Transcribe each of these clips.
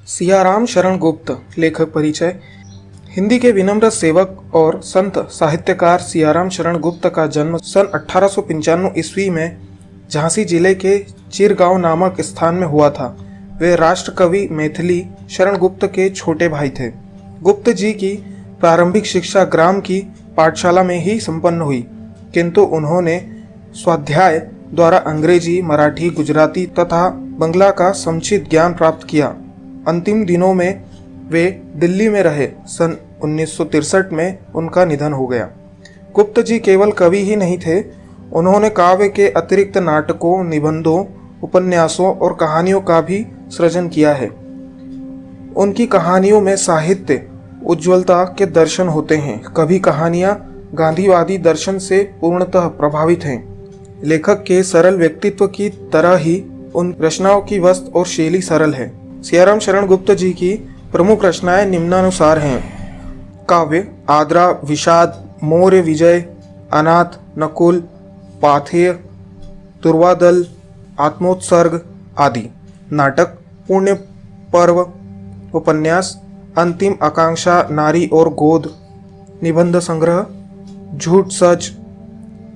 सियाराम शरण गुप्त। लेखक परिचय। हिंदी के विनम्र सेवक और संत साहित्यकार सियाराम शरण गुप्त का जन्म सन 1895 ईस्वी में झांसी जिले के चिरगांव नामक स्थान में हुआ था। वे राष्ट्रकवि मैथिली शरण गुप्त के छोटे भाई थे। गुप्त जी की प्रारंभिक शिक्षा ग्राम की पाठशाला में ही संपन्न हुई, किंतु उन्होंने स्वाध्याय द्वारा अंग्रेजी, मराठी, गुजराती तथा बंगला का समुचित ज्ञान प्राप्त किया। अंतिम दिनों में वे दिल्ली में रहे। सन 1963 में उनका निधन हो गया। गुप्त जी केवल कवि ही नहीं थे, उन्होंने काव्य के अतिरिक्त नाटकों, निबंधों, उपन्यासों और कहानियों का भी सृजन किया है। उनकी कहानियों में साहित्य उज्ज्वलता के दर्शन होते हैं। कभी कहानियां गांधीवादी दर्शन से पूर्णतः प्रभावित हैं। लेखक के सरल व्यक्तित्व की तरह ही उन रचनाओं की वस्तु और शैली सरल है। सियाराम शरण गुप्त जी की प्रमुख रचनाएं निम्नानुसार हैं। काव्य आद्रा, विषाद, मौर्य विजय, अनाथ, नकुल, पाथेय, दुर्वादल, आत्मोत्सर्ग आदि। नाटक पुण्य पर्व, उपन्यास अंतिम आकांक्षा, नारी और गोद, निबंध संग्रह झूठ सच,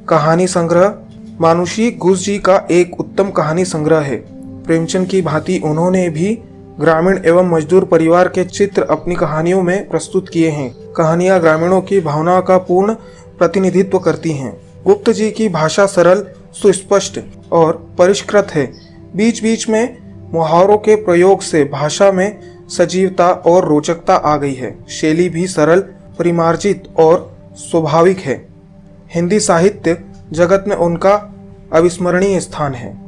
कहानी संग्रह मानुषी घुस जी का एक उत्तम कहानी संग्रह है। प्रेमचंद की भांति उन्होंने भी ग्रामीण एवं मजदूर परिवार के चित्र अपनी कहानियों में प्रस्तुत किए हैं। कहानियां ग्रामीणों की भावना का पूर्ण प्रतिनिधित्व करती हैं। गुप्त जी की भाषा सरल, सुस्पष्ट और परिष्कृत है। बीच बीच में मुहावरों के प्रयोग से भाषा में सजीवता और रोचकता आ गई है। शैली भी सरल, परिमार्जित और स्वाभाविक है। हिंदी साहित्य जगत में उनका अविस्मरणीय स्थान है।